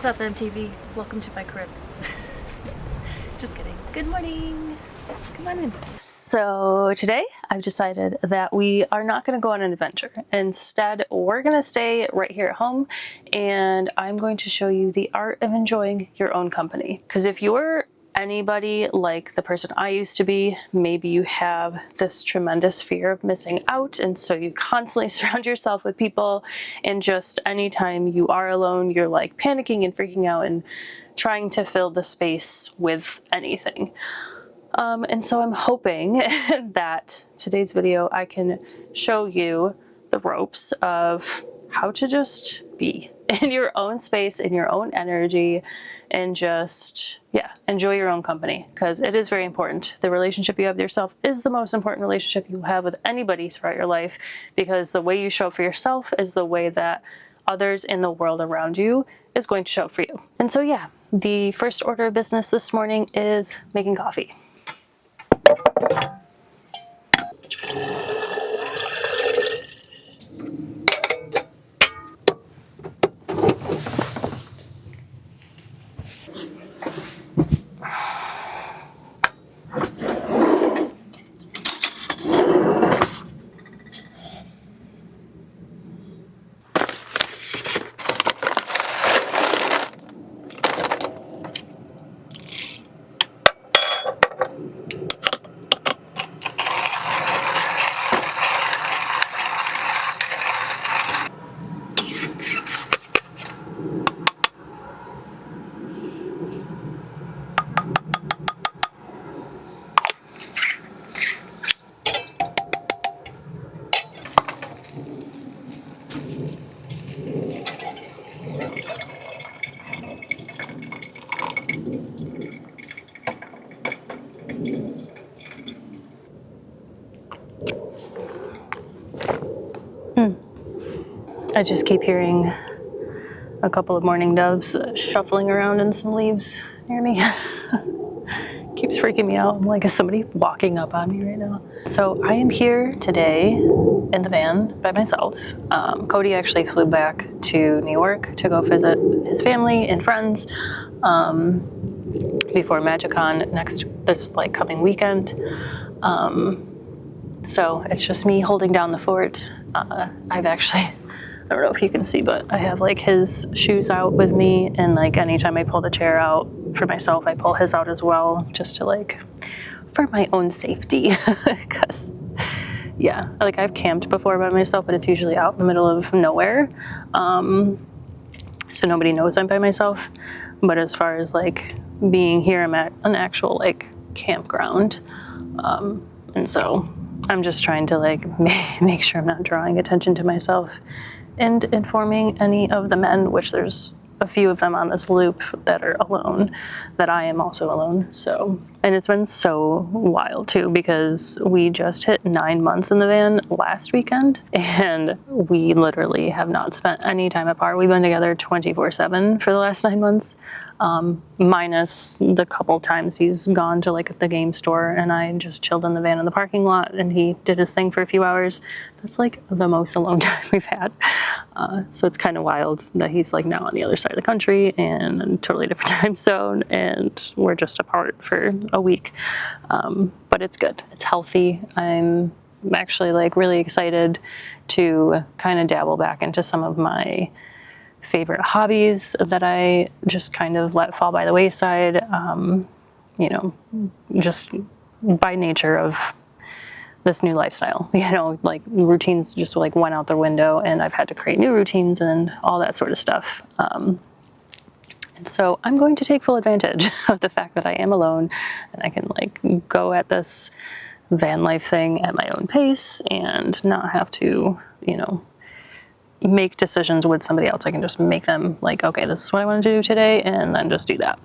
up, MTV? Welcome to my crib. Just kidding. Good morning. Come on in. So today I've decided that we are not going to go on an adventure. Instead, we're going to stay right here at home, and I'm going to show you the art of enjoying your own company. Because if you're anybody like the person I used to be, maybe you have this tremendous fear of missing out, and so you constantly surround yourself with people, and just anytime you are alone, you're like panicking and freaking out and trying to fill the space with anything. And so I'm hoping that today's video I can show you the ropes of how to just be in your own space, in your own energy, and just, yeah, enjoy your own company, because it is very important. The relationship you have with yourself is the most important relationship you have with anybody throughout your life, because the way you show up for yourself is the way that others in the world around you is going to show up for you. And so, yeah, the first order of business this morning is making coffee. I just keep hearing a couple of mourning doves shuffling around in some leaves near me. Keeps freaking me out. I'm like, is somebody walking up on me right now? So I am here today in the van by myself. Cody actually flew back to New York to go visit his family and friends before MagicCon this coming weekend. So it's just me holding down the fort. I've actually, I don't know if you can see, but I have like his shoes out with me, and like anytime I pull the chair out for myself, I pull his out as well, just to like, for my own safety. Because yeah, like I've camped before by myself, but it's usually out in the middle of nowhere. So nobody knows I'm by myself. But as far as like being here, I'm at an actual like campground. And so I'm just trying to like make sure I'm not drawing attention to myself and informing any of the men, which there's a few of them on this loop that are alone, that I am also alone. So, and it's been so wild too, because we just hit 9 months in the van last weekend, and we literally have not spent any time apart. We've been together 24/7 for the last 9 months. Minus the couple times he's gone to like the game store and I just chilled in the van in the parking lot and he did his thing for a few hours. That's like the most alone time we've had. So it's kind of wild that he's like now on the other side of the country and a totally different time zone, and we're just apart for a week. But it's good. It's healthy. I'm actually like really excited to kind of dabble back into some of my favorite hobbies that I just kind of let fall by the wayside, you know, just by nature of this new lifestyle, you know, like routines just like went out the window, and I've had to create new routines and all that sort of stuff. And so I'm going to take full advantage of the fact that I am alone and I can like go at this van life thing at my own pace and not have to, you know, make decisions with somebody else. I can just make them like, okay, this is what I want to do today, and then just do that.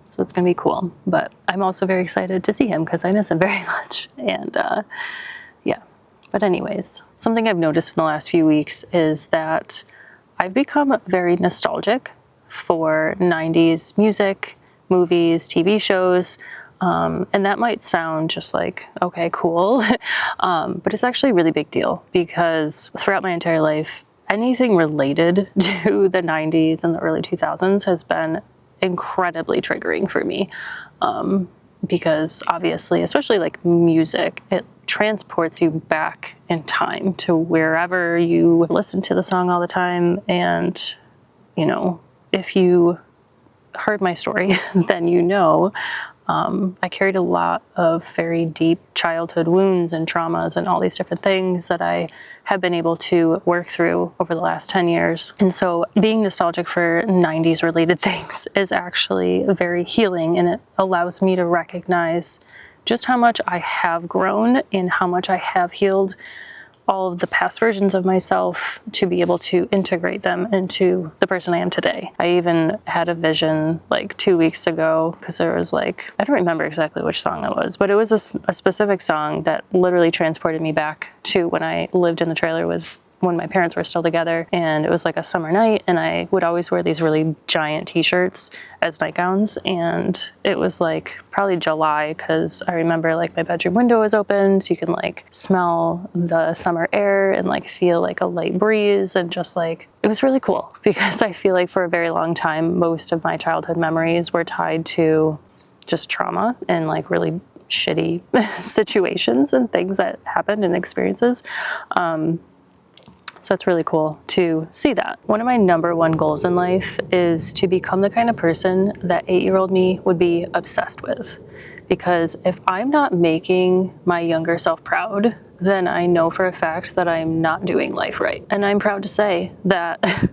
So it's gonna be cool. But I'm also very excited to see him because I miss him very much. And yeah, but anyways, something I've noticed in the last few weeks is that I've become very nostalgic for 90s music, movies, TV shows. And that might sound just like, okay, cool. But it's actually a really big deal, because throughout my entire life, anything related to the 90s and the early 2000s has been incredibly triggering for me. Because obviously, especially like music, it transports you back in time to wherever you listen to the song all the time. And, you know, if you heard my story, then you know I carried a lot of very deep childhood wounds and traumas and all these different things that I have been able to work through over the last 10 years. And so being nostalgic for 90s related things is actually very healing, and it allows me to recognize just how much I have grown and how much I have healed all of the past versions of myself to be able to integrate them into the person I am today. I even had a vision like 2 weeks ago, because there was like, I don't remember exactly which song it was, but it was a specific song that literally transported me back to when I lived in the trailer with when my parents were still together, and it was like a summer night, and I would always wear these really giant t-shirts as nightgowns, and it was like probably July, because I remember like my bedroom window was open, so you can like smell the summer air and like feel like a light breeze, and just like, it was really cool, because I feel like for a very long time, most of my childhood memories were tied to just trauma and like really shitty situations and things that happened and experiences. So it's really cool to see that. One of my number one goals in life is to become the kind of person that 8-year-old me would be obsessed with. Because if I'm not making my younger self proud, then I know for a fact that I'm not doing life right. And I'm proud to say that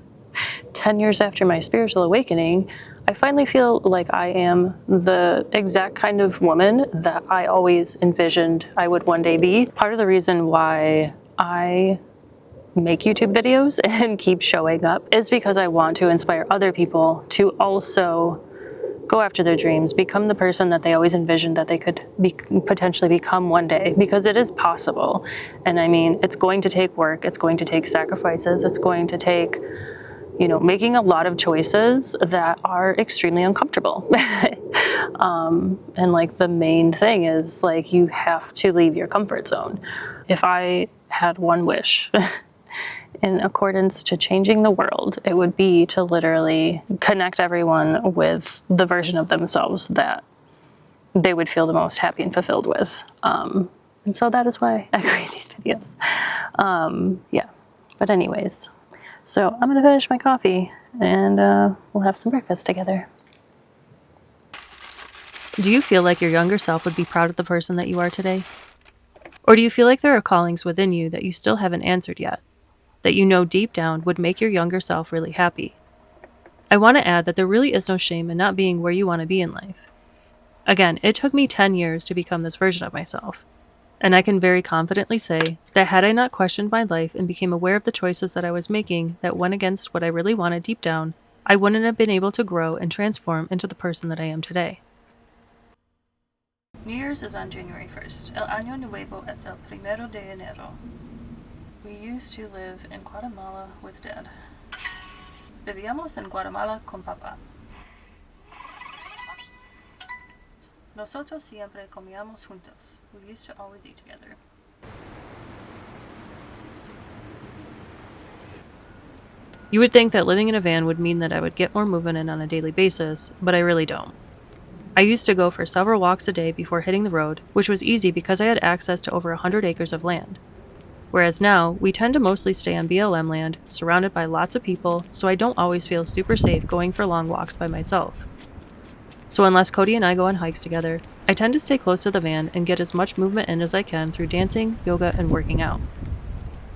10 years after my spiritual awakening, I finally feel like I am the exact kind of woman that I always envisioned I would one day be. Part of the reason why I make YouTube videos and keep showing up is because I want to inspire other people to also go after their dreams, become the person that they always envisioned that they could potentially become one day, because it is possible. And I mean, it's going to take work, it's going to take sacrifices, it's going to take, you know, making a lot of choices that are extremely uncomfortable. And like the main thing is like, you have to leave your comfort zone. If I had one wish, in accordance to changing the world, it would be to literally connect everyone with the version of themselves that they would feel the most happy and fulfilled with. And so that is why I create these videos. Yeah, but anyways, so I'm gonna finish my coffee and we'll have some breakfast together. Do you feel like your younger self would be proud of the person that you are today? Or do you feel like there are callings within you that you still haven't answered yet, that you know deep down would make your younger self really happy? I want to add that there really is no shame in not being where you want to be in life. Again, it took me 10 years to become this version of myself, and I can very confidently say that had I not questioned my life and became aware of the choices that I was making that went against what I really wanted deep down, I wouldn't have been able to grow and transform into the person that I am today. New Year's is on January 1st. El Año Nuevo es el 1 de enero. We used to live in Guatemala with Dad. Vivíamos en Guatemala con Papá. Nosotros siempre comíamos juntos. We used to always eat together. You would think that living in a van would mean that I would get more movement in on a daily basis, but I really don't. I used to go for several walks a day before hitting the road, which was easy because I had access to over 100 acres of land. Whereas now, we tend to mostly stay on BLM land, surrounded by lots of people, so I don't always feel super safe going for long walks by myself. So unless Cody and I go on hikes together, I tend to stay close to the van and get as much movement in as I can through dancing, yoga, and working out.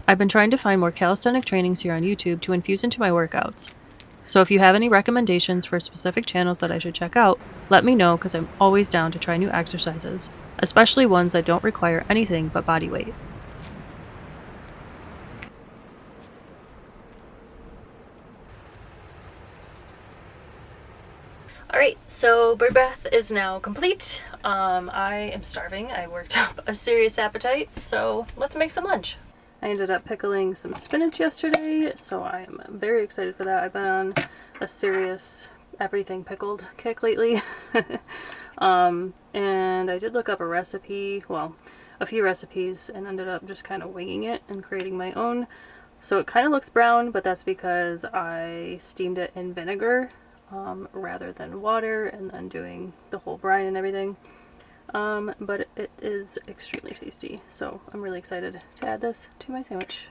I've been trying to find more calisthenic trainings here on YouTube to infuse into my workouts. So if you have any recommendations for specific channels that I should check out, let me know, because I'm always down to try new exercises, especially ones that don't require anything but body weight. Alright, so bird bath is now complete. I am starving. I worked up a serious appetite, so let's make some lunch. I ended up pickling some spinach yesterday, so I am very excited for that. I've been on a serious everything pickled kick lately. And I did look up a recipe, well, a few recipes, and ended up just kind of winging it and creating my own. So it kind of looks brown, but that's because I steamed it in vinegar rather than water, and then doing the whole brine and everything. But it is extremely tasty, so I'm really excited to add this to my sandwich.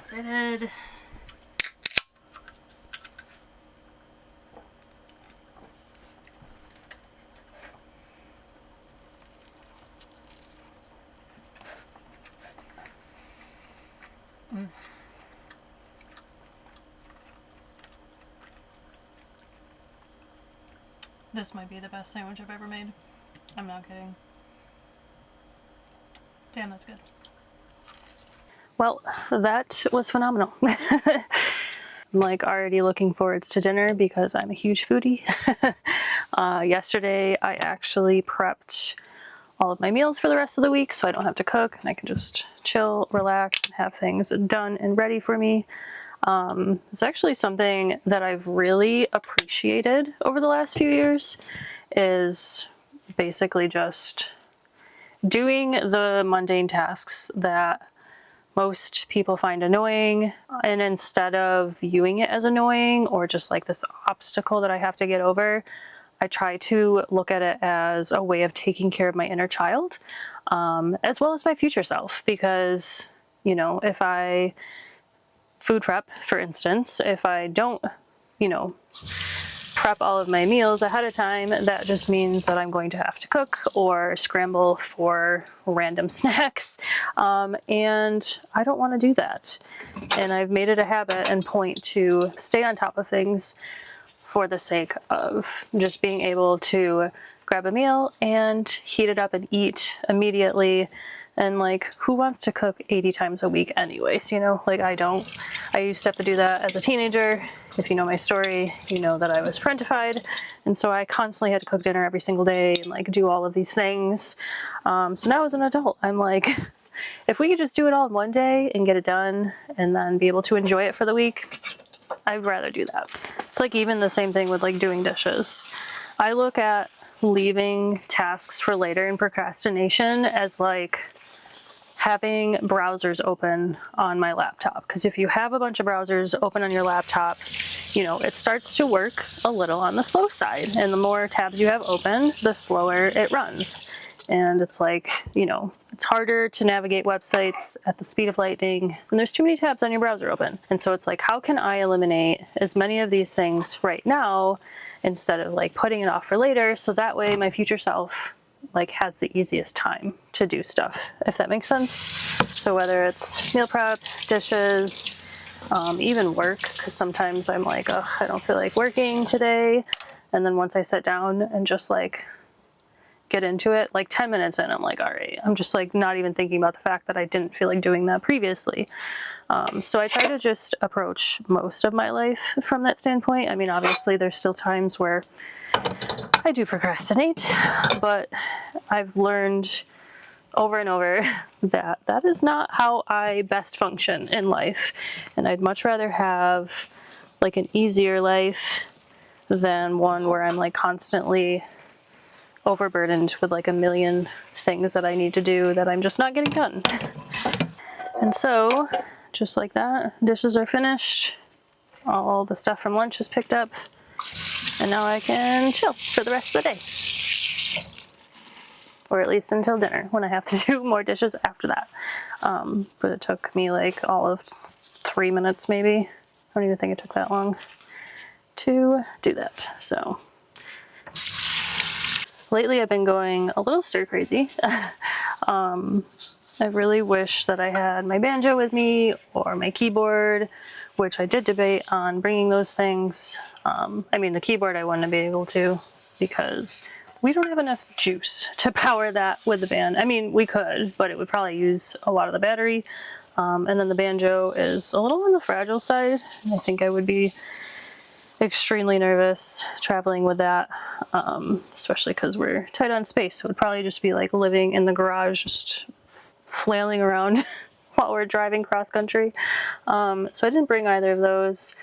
Excited. This might be the best sandwich I've ever made. I'm not kidding. Damn, that's good. Well, that was phenomenal. I'm like already looking forward to dinner because I'm a huge foodie. Yesterday I actually prepped all of my meals for the rest of the week so I don't have to cook and I can just chill, relax, and have things done and ready for me. It's actually something that I've really appreciated over the last few years, is basically just doing the mundane tasks that most people find annoying, and instead of viewing it as annoying or just like this obstacle that I have to get over, I try to look at it as a way of taking care of my inner child, as well as my future self. Because, you know, if I food prep, for instance, if I don't, you know, prep all of my meals ahead of time, that just means that I'm going to have to cook or scramble for random snacks. And I don't want to do that. And I've made it a habit and point to stay on top of things for the sake of just being able to grab a meal and heat it up and eat immediately. And like, who wants to cook 80 times a week anyways, you know? Like, I don't. I used to have to do that as a teenager. If you know my story, you know that I was parentified. And so I constantly had to cook dinner every single day and like do all of these things. So now as an adult, I'm like, if we could just do it all in one day and get it done and then be able to enjoy it for the week, I'd rather do that. It's like even the same thing with like doing dishes. I look at leaving tasks for later and procrastination as like having browsers open on my laptop. Because if you have a bunch of browsers open on your laptop, you know, it starts to work a little on the slow side. And the more tabs you have open, the slower it runs. And it's like, you know, it's harder to navigate websites at the speed of lightning when there's too many tabs on your browser open. And so it's like, how can I eliminate as many of these things right now instead of like putting it off for later, so that way my future self like has the easiest time to do stuff, if that makes sense. So whether it's meal prep, dishes, even work, because sometimes I'm like, oh, I don't feel like working today. And then once I sit down and just like get into it, like 10 minutes in, I'm like, all right, I'm just like not even thinking about the fact that I didn't feel like doing that previously. So I try to just approach most of my life from that standpoint. I mean, obviously there's still times where I do procrastinate, but I've learned over and over that that is not how I best function in life. And I'd much rather have like an easier life than one where I'm like constantly overburdened with like a million things that I need to do that I'm just not getting done. And so, just like that, dishes are finished. All the stuff from lunch is picked up. And now I can chill for the rest of the day. Or at least until dinner, when I have to do more dishes after that. But it took me like all of 3 minutes maybe. I don't even think it took that long to do that. So lately I've been going a little stir crazy. I really wish that I had my banjo with me or my keyboard, which I did debate on bringing those things. I mean, the keyboard I wouldn't be able to because we don't have enough juice to power that with the band. I mean, we could, but it would probably use a lot of the battery. And then the banjo is a little on the fragile side. I think I would be extremely nervous traveling with that, especially because we're tight on space. It would probably just be like living in the garage, just flailing around while we're driving cross country. So I didn't bring either of those,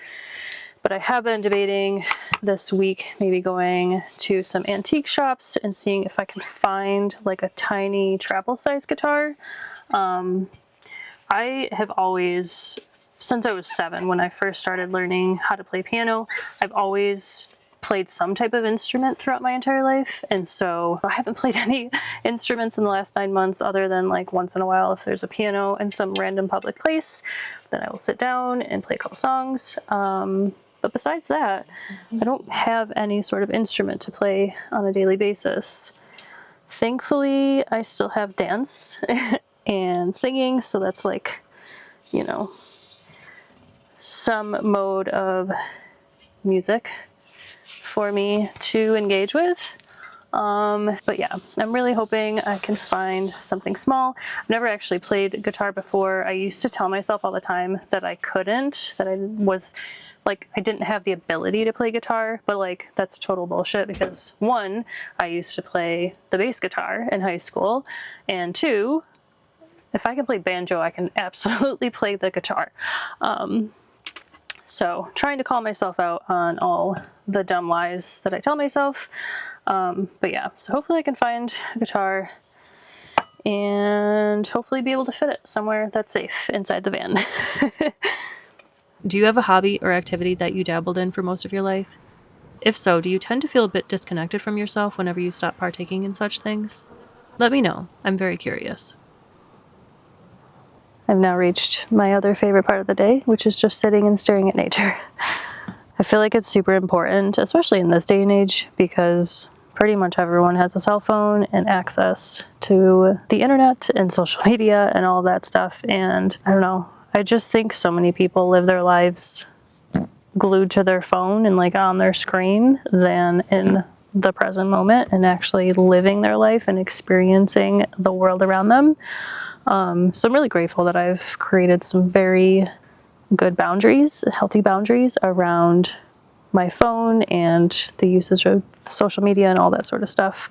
but I have been debating this week maybe going to some antique shops and seeing if I can find like a tiny travel size guitar. I have always, since I was 7, when I first started learning how to play piano, I've always played some type of instrument throughout my entire life. And so I haven't played any instruments in the last 9 months other than like once in a while if there's a piano in some random public place, then I will sit down and play a couple songs. But besides that, I don't have any sort of instrument to play on a daily basis. Thankfully, I still have dance and singing, so that's like, you know, some mode of music for me to engage with. But yeah, I'm really hoping I can find something small. I've never actually played guitar before. I used to tell myself all the time that I couldn't, that I was like, I didn't have the ability to play guitar, but like, that's total bullshit because 1, I used to play the bass guitar in high school, and 2, if I can play banjo, I can absolutely play the guitar. So trying to call myself out on all the dumb lies that I tell myself. But yeah, so hopefully I can find a guitar and hopefully be able to fit it somewhere that's safe inside the van. Do you have a hobby or activity that you dabbled in for most of your life? If so, do you tend to feel a bit disconnected from yourself whenever you stop partaking in such things? Let me know. I'm very curious. I've now reached my other favorite part of the day, which is just sitting and staring at nature. I feel like it's super important, especially in this day and age, because pretty much everyone has a cell phone and access to the internet and social media and all of that stuff. And I don't know, I just think so many people live their lives glued to their phone and like on their screen than in the present moment and actually living their life and experiencing the world around them. So I'm really grateful that I've created some very good boundaries, healthy boundaries around my phone and the usage of social media and all that sort of stuff.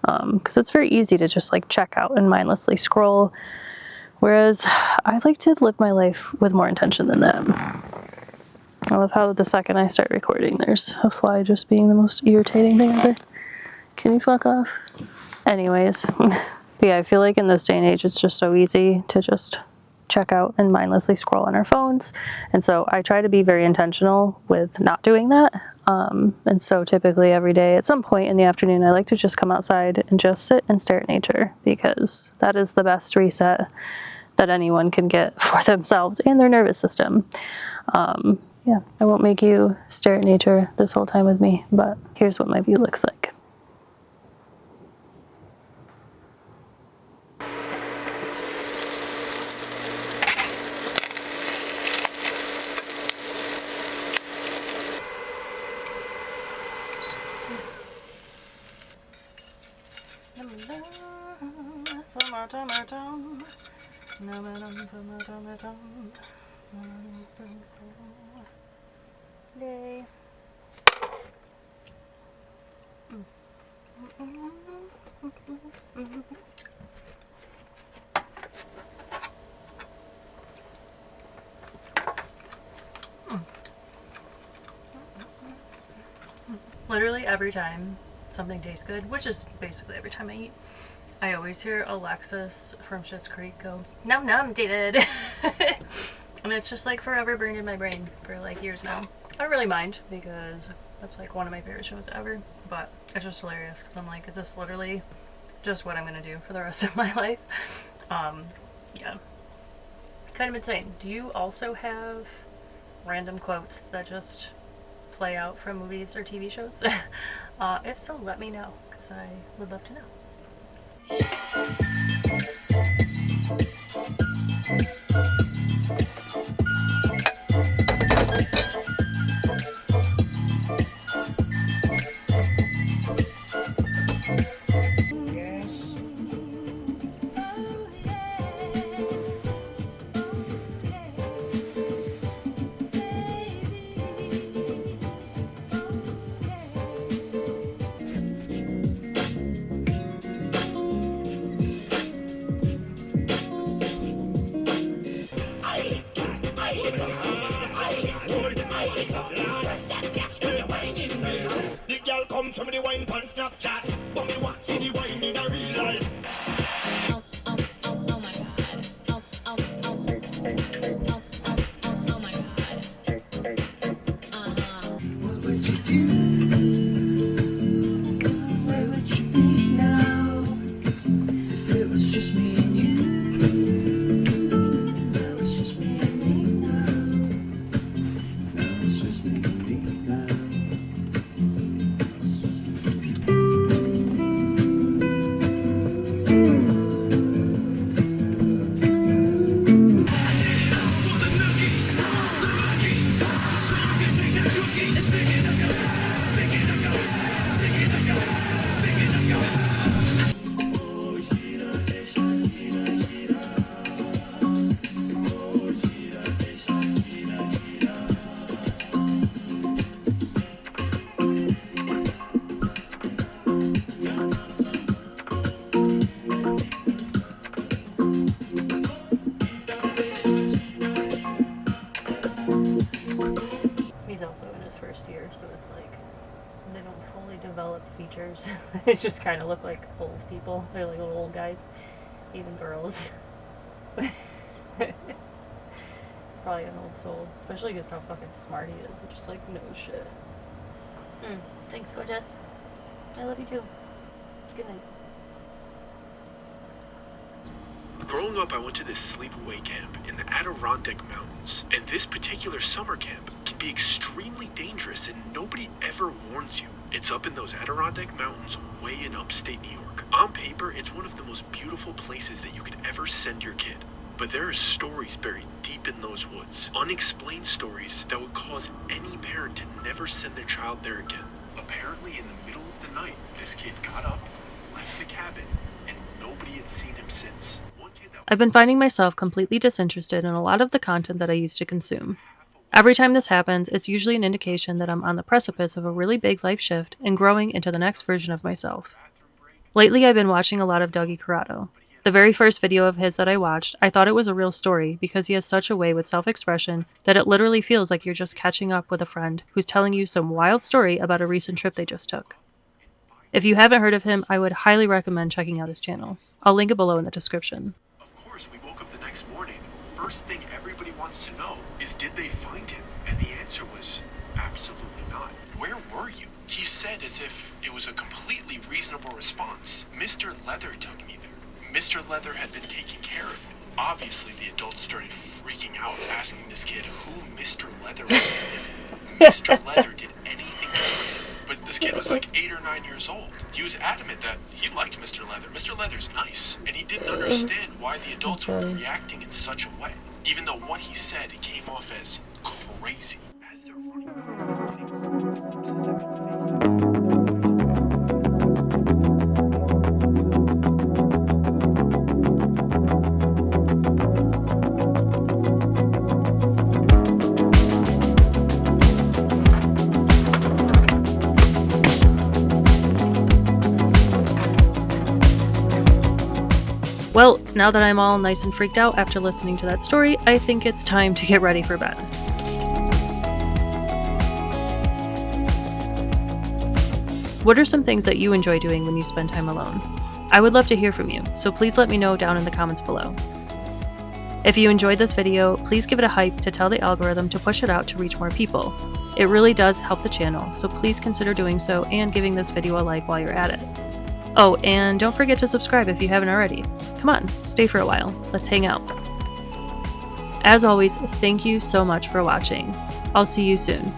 Because it's very easy to just like check out and mindlessly scroll. Whereas I like to live my life with more intention than that. I love how the second I start recording, there's a fly just being the most irritating thing ever. Can you fuck off? Anyways. But yeah, I feel like in this day and age, it's just so easy to just check out and mindlessly scroll on our phones. And so I try to be very intentional with not doing that. And so typically every day at some point in the afternoon, I like to just come outside and just sit and stare at nature because that is the best reset that anyone can get for themselves and their nervous system. Yeah, I won't make you stare at nature this whole time with me, but here's what my view looks like. Yay. Literally every time something tastes good, which is basically every time I eat, I always hear Alexis from Schitt's Creek go, "Num num, David." And it's just like forever burned in my brain for like years now. I don't really mind because that's like one of my favorite shows ever, but it's just hilarious because I'm like, is this literally just what I'm gonna do for the rest of my life? Yeah, kind of insane. Do you also have random quotes that just play out from movies or TV shows? If so, let me know because I would love to know. some of the wine on Snapchat. But me want see the wine in a real life. Oh my god. Oh my god. What would you do? Where would you be now? If it was just me and you. Now it's just me and me now. Now it's just me and me now. He's also in his first year, so it's like they don't fully develop features. They just kind of look like old people. They're like little old guys, even girls. He's probably an old soul, especially because how fucking smart he is. Just like no shit. Thanks, gorgeous. I love you too. Good night. Growing up, I went to this sleepaway camp in the Adirondack Mountains, and this particular summer camp can be extremely dangerous and nobody ever warns you. It's up in those Adirondack Mountains way in upstate New York. On paper, it's one of the most beautiful places that you could ever send your kid. But there are stories buried deep in those woods, unexplained stories that would cause any parent to never send their child there again. Apparently, in the middle of the night, this kid got up, left the cabin, and nobody had seen him since. I've been finding myself completely disinterested in a lot of the content that I used to consume. Every time this happens, it's usually an indication that I'm on the precipice of a really big life shift and growing into the next version of myself. Lately, I've been watching a lot of Dougie Corrado. The very first video of his that I watched, I thought it was a real story because he has such a way with self-expression that it literally feels like you're just catching up with a friend who's telling you some wild story about a recent trip they just took. If you haven't heard of him, I would highly recommend checking out his channel. I'll link it below in the description. Of course, we woke up the next morning. First thing everybody wants to know is, did they find him? And the answer was, absolutely not. Where were you? He said as if it was a completely reasonable response. Mr. Leather took me there. Mr. Leather had been taking care of me. Obviously, the adults started freaking out, asking this kid who Mr. Leather was, if Mr. Leather did anything for him. But this kid was like 8 or 9 years old. He was adamant that he liked Mr. Leather. Mr. Leather's nice. And he didn't understand why the adults were reacting in such a way. Even though what he said, it came off as crazy. As they're running around, taking corpses at their faces. Well, now that I'm all nice and freaked out after listening to that story, I think it's time to get ready for bed. What are some things that you enjoy doing when you spend time alone? I would love to hear from you, so please let me know down in the comments below. If you enjoyed this video, please give it a hype to tell the algorithm to push it out to reach more people. It really does help the channel, so please consider doing so and giving this video a like while you're at it. Oh, and don't forget to subscribe if you haven't already. Come on, stay for a while. Let's hang out. As always, thank you so much for watching. I'll see you soon.